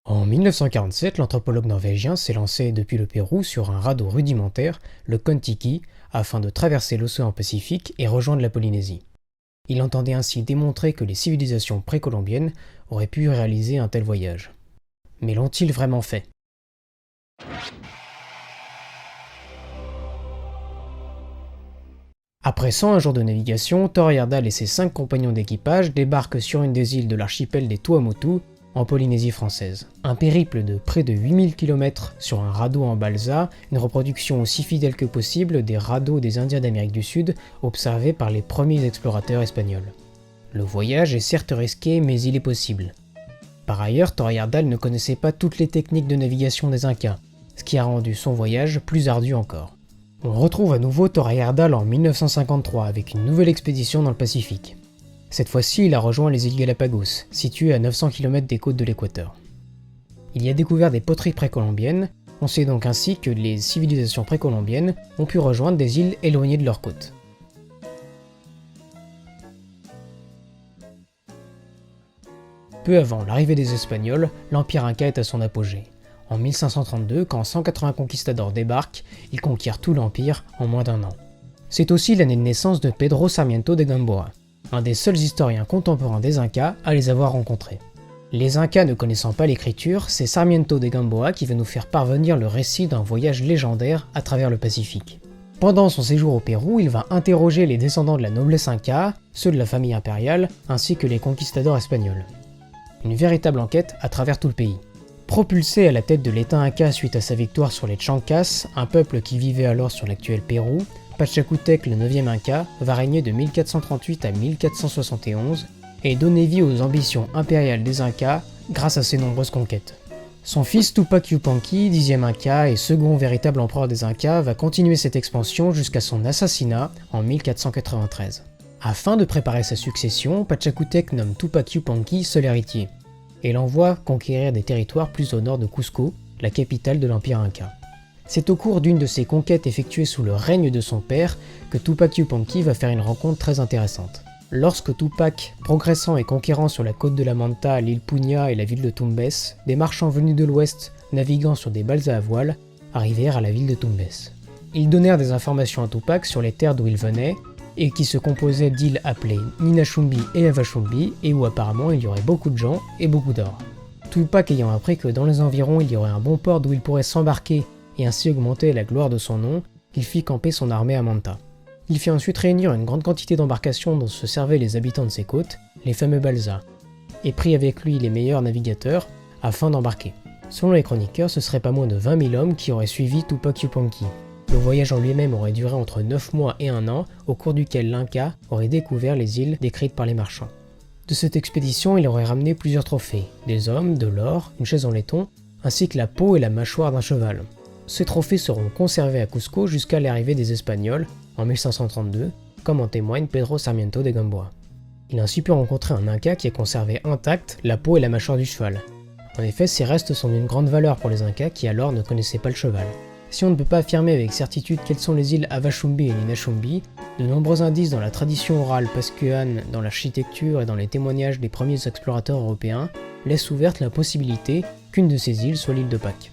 En 1947, l'anthropologue norvégien s'est lancé depuis le Pérou sur un radeau rudimentaire, le Kon-Tiki, afin de traverser l'océan Pacifique et rejoindre la Polynésie. Il entendait ainsi démontrer que les civilisations précolombiennes auraient pu réaliser un tel voyage. Mais l'ont-ils vraiment fait ? Après 101 jours de navigation, Thor Heyerdahl et ses 5 compagnons d'équipage débarquent sur une des îles de l'archipel des Tuamotu, en Polynésie française. Un périple de près de 8000 km sur un radeau en balsa, une reproduction aussi fidèle que possible des radeaux des Indiens d'Amérique du Sud observés par les premiers explorateurs espagnols. Le voyage est certes risqué, mais il est possible. Par ailleurs, Thor Heyerdahl ne connaissait pas toutes les techniques de navigation des Incas, ce qui a rendu son voyage plus ardu encore. On retrouve à nouveau Thor Heyerdahl en 1953 avec une nouvelle expédition dans le Pacifique. Cette fois-ci, il a rejoint les îles Galapagos, situées à 900 km des côtes de l'équateur. Il y a découvert des poteries précolombiennes, on sait donc ainsi que les civilisations précolombiennes ont pu rejoindre des îles éloignées de leurs côtes. Peu avant l'arrivée des Espagnols, l'Empire Inca est à son apogée. En 1532, quand 180 conquistadors débarquent, ils conquièrent tout l'Empire en moins d'un an. C'est aussi l'année de naissance de Pedro Sarmiento de Gamboa, un des seuls historiens contemporains des Incas à les avoir rencontrés. Les Incas ne connaissant pas l'écriture, c'est Sarmiento de Gamboa qui va nous faire parvenir le récit d'un voyage légendaire à travers le Pacifique. Pendant son séjour au Pérou, il va interroger les descendants de la noblesse Inca, ceux de la famille impériale, ainsi que les conquistadors espagnols. Une véritable enquête à travers tout le pays. Propulsé à la tête de l'État Inca suite à sa victoire sur les Chancas, un peuple qui vivait alors sur l'actuel Pérou, Pachacútec, le 9e Inca, va régner de 1438 à 1471 et donner vie aux ambitions impériales des Incas grâce à ses nombreuses conquêtes. Son fils Tupac Yupanqui, 10e Inca et second véritable empereur des Incas, va continuer cette expansion jusqu'à son assassinat en 1493. Afin de préparer sa succession, Pachacútec nomme Tupac Yupanqui seul héritier et l'envoie conquérir des territoires plus au nord de Cusco, la capitale de l'Empire Inca. C'est au cours d'une de ses conquêtes effectuées sous le règne de son père que Tupac Yupanqui va faire une rencontre très intéressante. Lorsque Tupac, progressant et conquérant sur la côte de la Manta, l'île Punya et la ville de Tumbes, des marchands venus de l'ouest, naviguant sur des balsas à voile, arrivèrent à la ville de Tumbes. Ils donnèrent des informations à Tupac sur les terres d'où ils venaient, et qui se composaient d'îles appelées Ninachumbi et Avachumbi, et où apparemment il y aurait beaucoup de gens et beaucoup d'or. Tupac ayant appris que dans les environs il y aurait un bon port d'où il pourrait s'embarquer et ainsi augmenter la gloire de son nom, il fit camper son armée à Manta. Il fit ensuite réunir une grande quantité d'embarcations dont se servaient les habitants de ses côtes, les fameux balsas, et prit avec lui les meilleurs navigateurs afin d'embarquer. Selon les chroniqueurs, ce serait pas moins de 20 000 hommes qui auraient suivi Tupac Yupanqui. Le voyage en lui-même aurait duré entre 9 mois et 1 an, au cours duquel l'Inca aurait découvert les îles décrites par les marchands. De cette expédition, il aurait ramené plusieurs trophées, des hommes, de l'or, une chaise en laiton, ainsi que la peau et la mâchoire d'un cheval. Ces trophées seront conservés à Cusco jusqu'à l'arrivée des Espagnols, en 1532, comme en témoigne Pedro Sarmiento de Gamboa. Il a ainsi pu rencontrer un Inca qui a conservé intact la peau et la mâchoire du cheval. En effet, ces restes sont d'une grande valeur pour les Incas qui alors ne connaissaient pas le cheval. Si on ne peut pas affirmer avec certitude quelles sont les îles Avachumbi et Ninachumbi, de nombreux indices dans la tradition orale pascuane, dans l'architecture et dans les témoignages des premiers explorateurs européens laissent ouverte la possibilité qu'une de ces îles soit l'île de Pâques.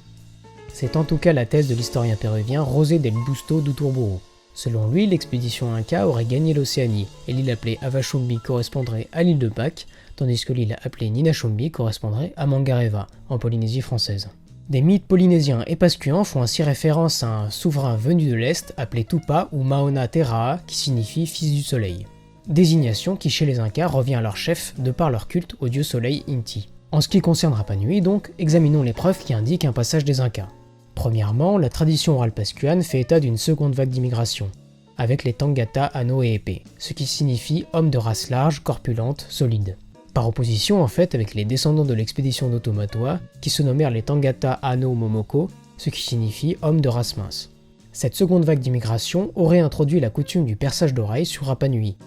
C'est en tout cas la thèse de l'historien péruvien José del Busto d'Uturburu. Selon lui, l'expédition Inca aurait gagné l'Océanie, et l'île appelée Avachumbi correspondrait à l'île de Pâques, tandis que l'île appelée Ninachumbi correspondrait à Mangareva, en Polynésie française. Des mythes polynésiens et pascuans font ainsi référence à un souverain venu de l'Est appelé Tupa ou Maona Teraa, qui signifie fils du soleil. Désignation qui chez les Incas revient à leur chef de par leur culte au dieu soleil Inti. En ce qui concerne Rapa Nui donc, examinons les preuves qui indiquent un passage des Incas. Premièrement, la tradition orale pascuane fait état d'une seconde vague d'immigration, avec les Tangata, Ano et Épée, ce qui signifie hommes de race large, corpulente, solide. Par opposition en fait avec les descendants de l'expédition d'Otomatoa, qui se nommèrent les Tangata, Ano, Momoko, ce qui signifie hommes de race mince. Cette seconde vague d'immigration aurait introduit la coutume du perçage d'oreilles sur Rapa Nui,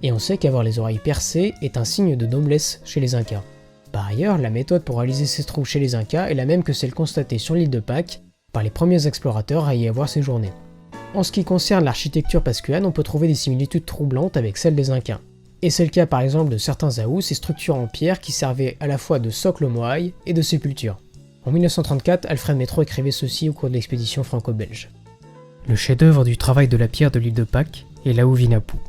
et on sait qu'avoir les oreilles percées est un signe de noblesse chez les Incas. Par ailleurs, la méthode pour réaliser ces trous chez les Incas est la même que celle constatée sur l'île de Pâques par les premiers explorateurs à y avoir séjourné. En ce qui concerne l'architecture pascuane, on peut trouver des similitudes troublantes avec celle des Incas. Et c'est le cas par exemple de certains aous, ces structures en pierre qui servaient à la fois de socle moai et de sépulture. En 1934, Alfred Métro écrivait ceci au cours de l'expédition franco-belge. Le chef-d'œuvre du travail de la pierre de l'île de Pâques est l'Aouvinapoux.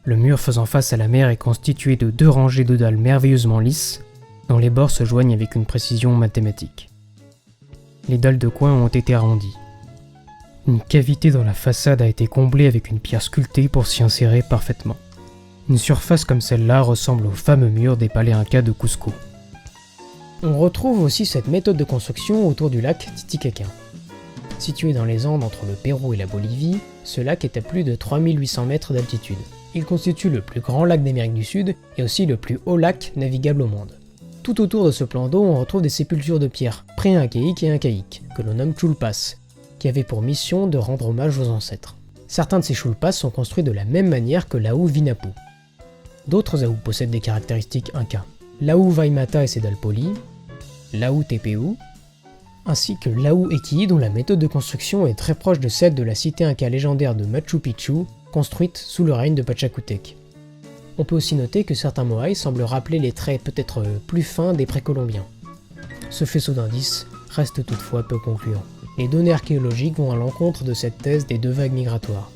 Le mur faisant face à la mer est constitué de 2 rangées de dalles merveilleusement lisses, dont les bords se joignent avec une précision mathématique. Les dalles de coin ont été arrondies. Une cavité dans la façade a été comblée avec une pierre sculptée pour s'y insérer parfaitement. Une surface comme celle-là ressemble au fameux mur des palais incas de Cusco. On retrouve aussi cette méthode de construction autour du lac Titicaca. Situé dans les Andes entre le Pérou et la Bolivie, ce lac est à plus de 3800 mètres d'altitude. Il constitue le plus grand lac d'Amérique du Sud et aussi le plus haut lac navigable au monde. Tout autour de ce plan d'eau, on retrouve des sépultures de pierre, pré-incaïques et incaïques, que l'on nomme chulpas, qui avaient pour mission de rendre hommage aux ancêtres. Certains de ces chulpas sont construits de la même manière que l'Aouvinapoux. D'autres aous possèdent des caractéristiques incas. L'Aouvaimata et ses dalles polies, l'Aou-Tepeu, ainsi que l'Aou-Equi dont la méthode de construction est très proche de celle de la cité inca légendaire de Machu Picchu, construite sous le règne de Pachacutec. On peut aussi noter que certains moaïs semblent rappeler les traits peut-être plus fins des précolombiens. Ce faisceau d'indices reste toutefois peu concluant. Les données archéologiques vont à l'encontre de cette thèse des 2 vagues migratoires.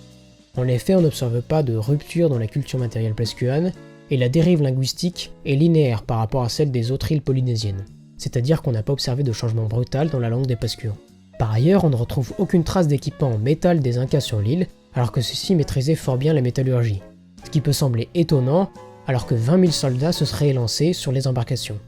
En effet, on n'observe pas de rupture dans la culture matérielle pascuane, et la dérive linguistique est linéaire par rapport à celle des autres îles polynésiennes. C'est-à-dire qu'on n'a pas observé de changement brutal dans la langue des Pascuans. Par ailleurs, on ne retrouve aucune trace d'équipement en métal des Incas sur l'île, alors que ceux-ci maîtrisaient fort bien la métallurgie. Ce qui peut sembler étonnant, alors que 20 000 soldats se seraient élancés sur les embarcations.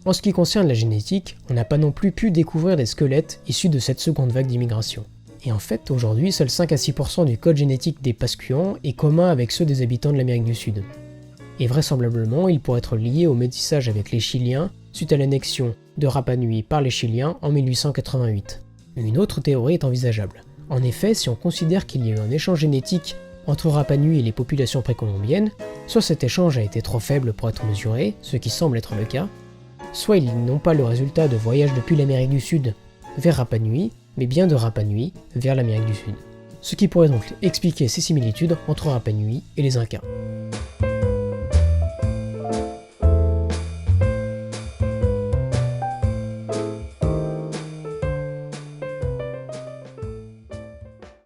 En ce qui concerne la génétique, on n'a pas non plus pu découvrir des squelettes issus de cette seconde vague d'immigration. Et en fait, aujourd'hui, seuls 5 à 6% du code génétique des Pascuans est commun avec ceux des habitants de l'Amérique du Sud. Et vraisemblablement, il pourrait être lié au métissage avec les Chiliens suite à l'annexion de Rapa Nui par les Chiliens en 1888. Une autre théorie est envisageable. En effet, si on considère qu'il y a eu un échange génétique entre Rapa Nui et les populations précolombiennes, soit cet échange a été trop faible pour être mesuré, ce qui semble être le cas, soit ils n'ont pas le résultat de voyages depuis l'Amérique du Sud vers Rapa Nui, mais bien de Rapa Nui vers l'Amérique du Sud. Ce qui pourrait donc expliquer ces similitudes entre Rapa Nui et les Incas.